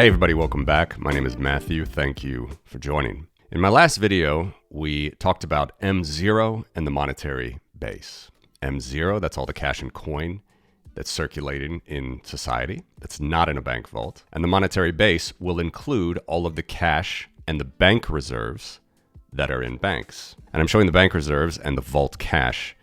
Hey everybody, welcome back. My name is Matthew. Thank you for joining. In my last video, we talked about M0 and the monetary base. M0, that's all the cash and coin that's circulating in society, that's not in a bank vault. And the monetary base will include all of the cash and the bank reserves that are in banks. And I'm showing the bank reserves and the vault cash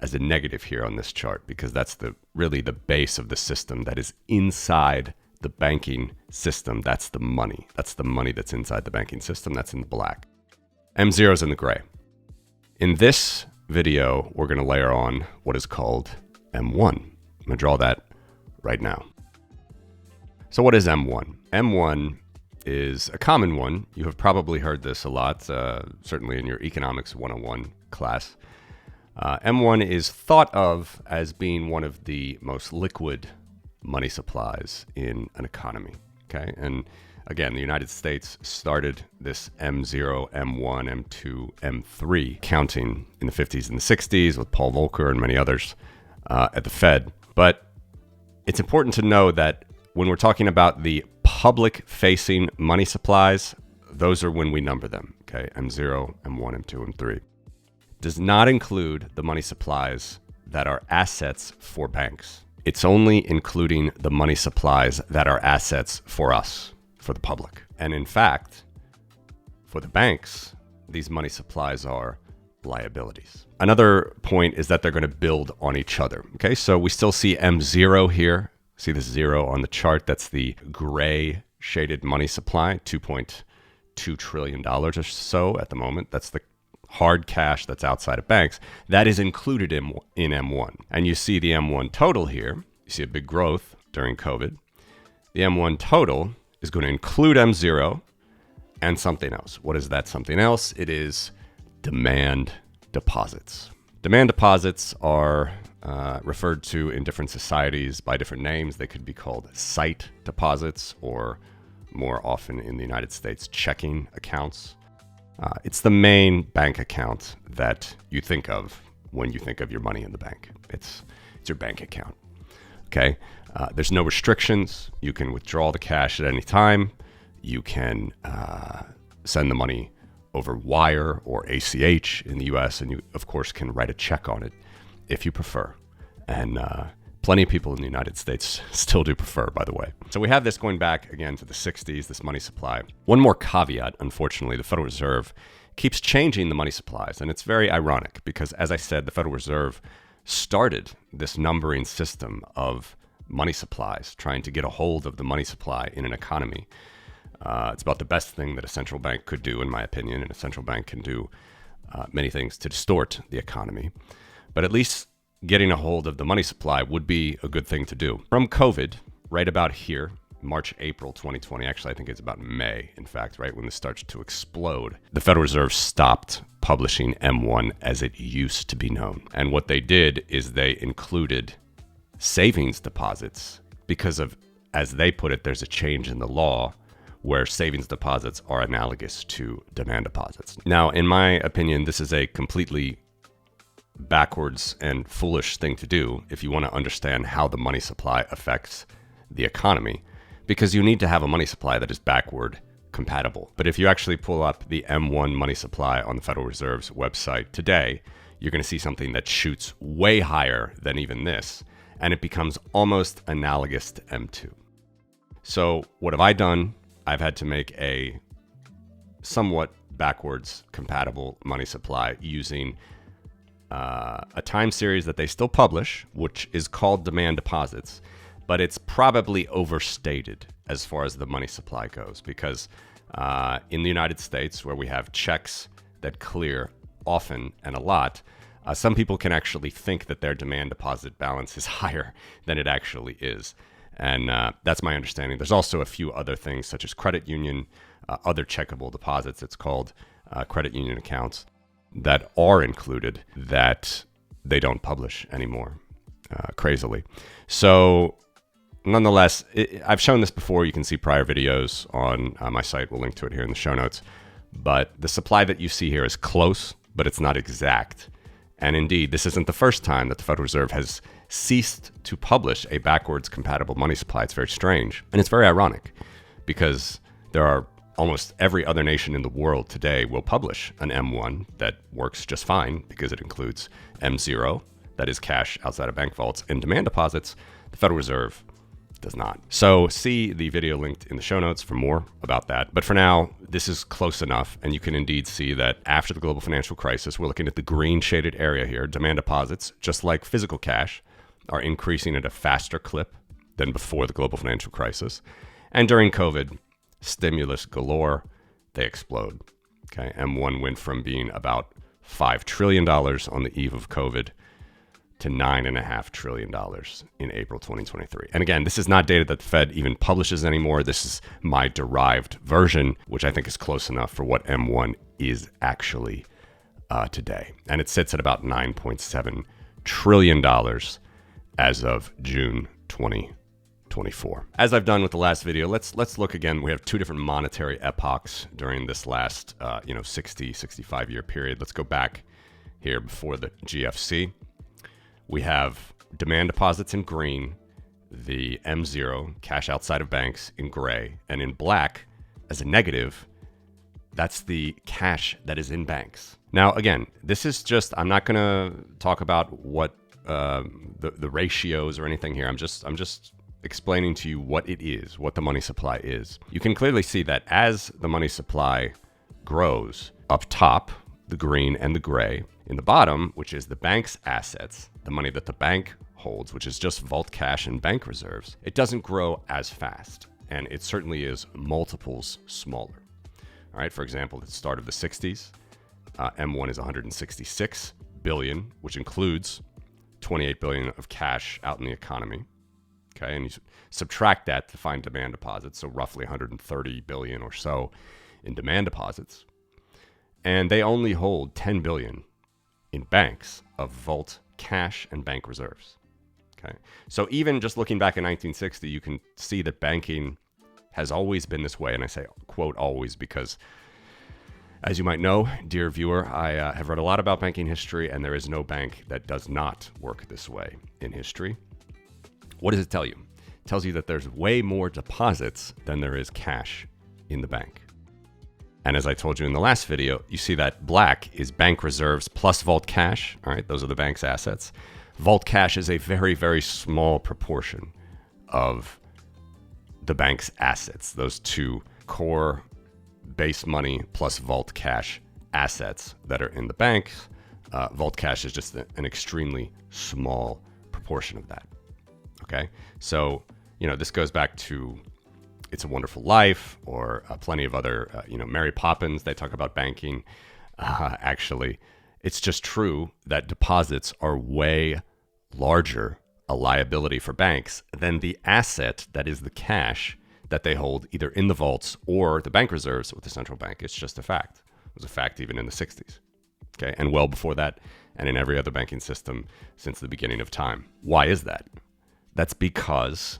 as a negative here on this chart because that's really the base of the system that is inside the banking system. That's the money. That's the money that's inside the banking system. That's in the black. M0 is in the gray. In this video, we're going to layer on what is called M1. I'm going to draw that right now. So what is M1? M1 is a common one. You have probably heard this a lot, certainly in your Economics 101 class. M1 is thought of as being one of the most liquid money supplies in an economy, okay? And again, the United States started this M0, M1, M2, M3 counting in the 50s and the 60s with Paul Volcker and many others at the Fed. But it's important to know that when we're talking about the public-facing money supplies, those are when we number them, okay? M0, M1, M2, M3. Does not include the money supplies that are assets for banks. It's only including the money supplies that are assets for us, for the public. And in fact, for the banks, these money supplies are liabilities. Another point is that they're going to build on each other. Okay, so we still see M0 here. See this zero on the chart? That's the gray shaded money supply, $2.2 trillion or so at the moment. That's the hard cash that's outside of banks. That is included in M1. And you see the M1 total here. You see a big growth during COVID. The M1 total is going to include M0 and something else. What is that something else? It is demand deposits. Demand deposits are referred to in different societies by different names. They could be called sight deposits, or more often in the United States, checking accounts. It's the main bank account that you think of when you think of your money in the bank. It's your bank account. Okay. There's no restrictions. You can withdraw the cash at any time. You can send the money over wire or ACH in the US, and you, of course, can write a check on it if you prefer. And plenty of people in the United States still do prefer, by the way. So we have this going back again to the 60s, this money supply. One more caveat, unfortunately, the Federal Reserve keeps changing the money supplies. And it's very ironic because, as I said, the Federal Reserve started this numbering system of money supplies, trying to get a hold of the money supply in an economy. It's about the best thing that a central bank could do, in my opinion, and a central bank can do many things to distort the economy. But at least getting a hold of the money supply would be a good thing to do. From COVID, right about here, March, April 2020, actually I think it's about May, in fact, right when this starts to explode, the Federal Reserve stopped publishing M1 as it used to be known. And what they did is they included savings deposits because of, as they put it, there's a change in the law where savings deposits are analogous to demand deposits. Now, in my opinion, this is a completely backwards and foolish thing to do if you want to understand how the money supply affects the economy, because you need to have a money supply that is backward compatible. But if you actually pull up the M1 money supply on the Federal Reserve's website today, you're going to see something that shoots way higher than even this, and it becomes almost analogous to M2. So what have I done? I've had to make a somewhat backwards compatible money supply using a time series that they still publish, which is called demand deposits, but it's probably overstated as far as the money supply goes, because in the United States, where we have checks that clear often and a lot, some people can actually think that their demand deposit balance is higher than it actually is. And that's my understanding. There's also a few other things such as credit union, other checkable deposits, it's called credit union accounts, that are included that they don't publish anymore, crazily. So nonetheless, I've shown this before. You can see prior videos on my site. We'll link to it here in the show notes. But the supply that you see here is close, but it's not exact. And indeed, this isn't the first time that the Federal Reserve has ceased to publish a backwards compatible money supply. It's very strange. And it's very ironic because there are almost every other nation in the world today will publish an M1 that works just fine because it includes M0, that is cash outside of bank vaults, and demand deposits. The Federal Reserve does not. So see the video linked in the show notes for more about that. But for now, this is close enough, and you can indeed see that after the global financial crisis, we're looking at the green shaded area here. Demand deposits, just like physical cash, are increasing at a faster clip than before the global financial crisis. And during COVID, stimulus galore, they explode. Okay, M1 went from being about $5 trillion on the eve of COVID to $9.5 trillion in April 2023. And again, this is not data that the Fed even publishes anymore. This is my derived version, which I think is close enough for what M1 is actually today. And it sits at about $9.7 trillion as of June 2024. As I've done with the last video, let's look again. We have two different monetary epochs during this last 65 year period. Let's go back here before the GFC. We have demand deposits in green, the M0, cash outside of banks, in gray, and in black as a negative, that's the cash that is in banks. Now, again, this is just, I'm not going to talk about what the ratios or anything here. I'm just explaining to you what it is, what the money supply is. You can clearly see that as the money supply grows, up top, the green and the gray, in the bottom, which is the bank's assets, the money that the bank holds, which is just vault cash and bank reserves, it doesn't grow as fast. And it certainly is multiples smaller. All right, for example, at the start of the 60s, M1 is 166 billion, which includes 28 billion of cash out in the economy. Okay, and you subtract that to find demand deposits, so roughly 130 billion or so in demand deposits. And they only hold 10 billion in banks of vault cash and bank reserves. Okay, so even just looking back in 1960, you can see that banking has always been this way. And I say, quote, always, because as you might know, dear viewer, I have read a lot about banking history, and there is no bank that does not work this way in history. What does it tell you? It tells you that there's way more deposits than there is cash in the bank. And as I told you in the last video, you see that black is bank reserves plus vault cash. All right, those are the bank's assets. Vault cash is a very, very small proportion of the bank's assets. Those two core base money plus vault cash assets that are in the bank. Vault cash is just an extremely small proportion of that. Okay, so this goes back to It's a Wonderful Life, or plenty of other, Mary Poppins, they talk about banking. Actually, it's just true that deposits are way larger a liability for banks than the asset that is the cash that they hold either in the vaults or the bank reserves with the central bank. It's just a fact. It was a fact even in the 60s. Okay, and well before that, and in every other banking system since the beginning of time. Why is that? That's because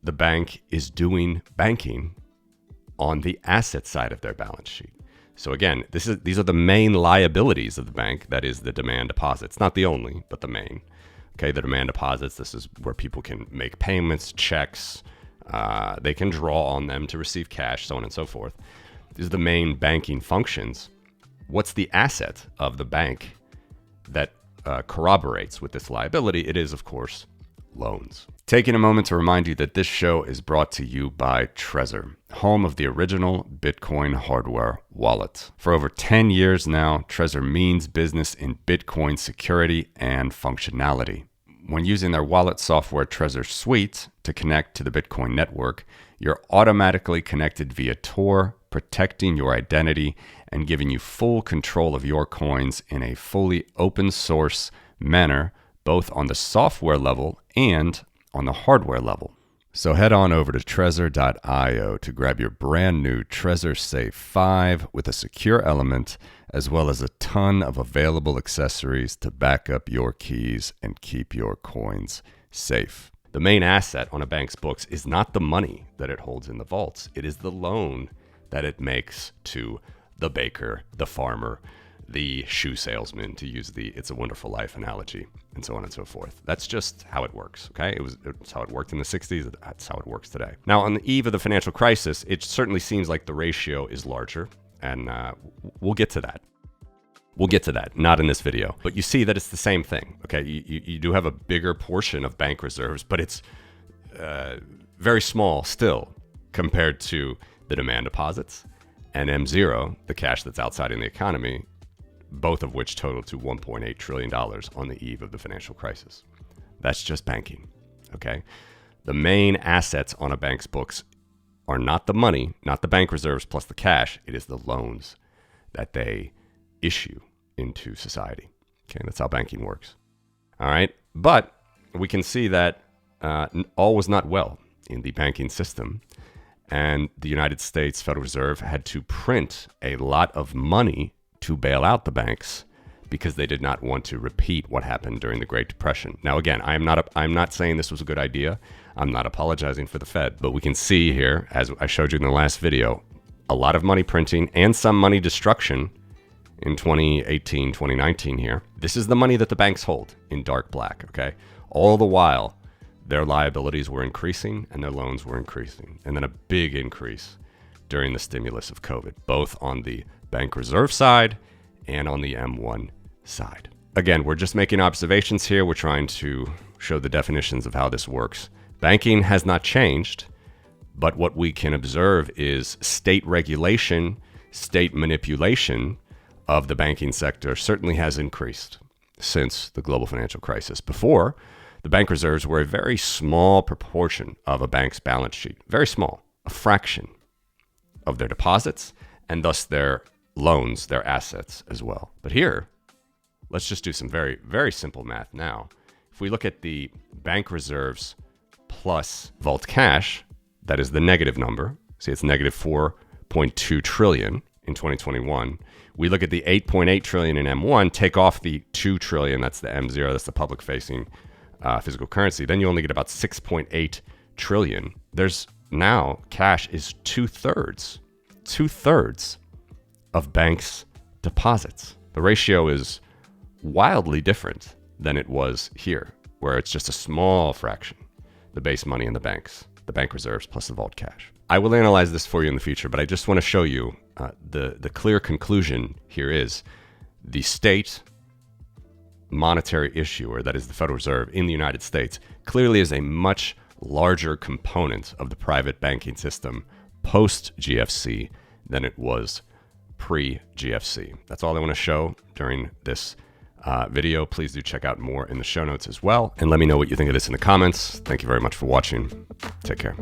the bank is doing banking on the asset side of their balance sheet. So again, these are the main liabilities of the bank. That is the demand deposits, not the only, but the main. Okay, the demand deposits, this is where people can make payments, checks, they can draw on them to receive cash, so on and so forth. These are the main banking functions. What's the asset of the bank that corroborates with this liability? It is, of course, loans. Taking a moment to remind you that this show is brought to you by Trezor, home of the original Bitcoin hardware wallet. For over 10 years now, Trezor means business in Bitcoin security and functionality. When using their wallet software Trezor Suite to connect to the Bitcoin network, you're automatically connected via Tor, protecting your identity and giving you full control of your coins in a fully open source manner, both on the software level and on the hardware level. So head on over to Trezor.io to grab your brand new Trezor Safe 5 with a secure element, as well as a ton of available accessories to back up your keys and keep your coins safe. The main asset on a bank's books is not the money that it holds in the vaults. It is the loan that it makes to the baker, the farmer, the shoe salesman, to use the It's a Wonderful Life analogy, and so on and so forth. That's just how it works, okay? It's how it worked in the 60s. That's how it works today. Now, on the eve of the financial crisis, it certainly seems like the ratio is larger, and we'll get to that. We'll get to that, not in this video. But you see that it's the same thing, okay? You do have a bigger portion of bank reserves, but it's very small still compared to the demand deposits and M0, the cash that's outside in the economy, both of which total to $1.8 trillion on the eve of the financial crisis. That's just banking, okay? The main assets on a bank's books are not the money, not the bank reserves plus the cash. It is the loans that they issue into society. Okay, that's how banking works. All right, but we can see that all was not well in the banking system, and the United States Federal Reserve had to print a lot of money to bail out the banks because they did not want to repeat what happened during the Great Depression. Now, again, I'm not saying this was a good idea. I'm not apologizing for the Fed, but we can see here, as I showed you in the last video, a lot of money printing and some money destruction in 2018, 2019 here. This is the money that the banks hold in dark black, okay? All the while, their liabilities were increasing and their loans were increasing. And then a big increase during the stimulus of COVID, both on the bank reserve side and on the M1 side. Again, we're just making observations here. We're trying to show the definitions of how this works. Banking has not changed, but what we can observe is state regulation, state manipulation of the banking sector certainly has increased since the global financial crisis. Before, the bank reserves were a very small proportion of a bank's balance sheet, very small, a fraction of their deposits and thus their loans, their assets as well. But here, let's just do some very, very simple math now. If we look at the bank reserves plus vault cash, that is the negative number. See, it's negative 4.2 trillion in 2021. We look at the 8.8 trillion in M1, take off the 2 trillion, that's the M0, that's the public facing physical currency, then you only get about 6.8 trillion. There's now cash is two-thirds of banks' deposits. The ratio is wildly different than it was here, where it's just a small fraction, the base money in the banks, the bank reserves plus the vault cash. I will analyze this for you in the future, but I just want to show you the clear conclusion here is the state monetary issuer, that is the Federal Reserve in the United States, clearly is a much larger component of the private banking system post-GFC than it was pre-GFC. That's all I want to show during this video. Please do check out more in the show notes as well, and let me know what you think of this in the comments. Thank you very much for watching. Take care.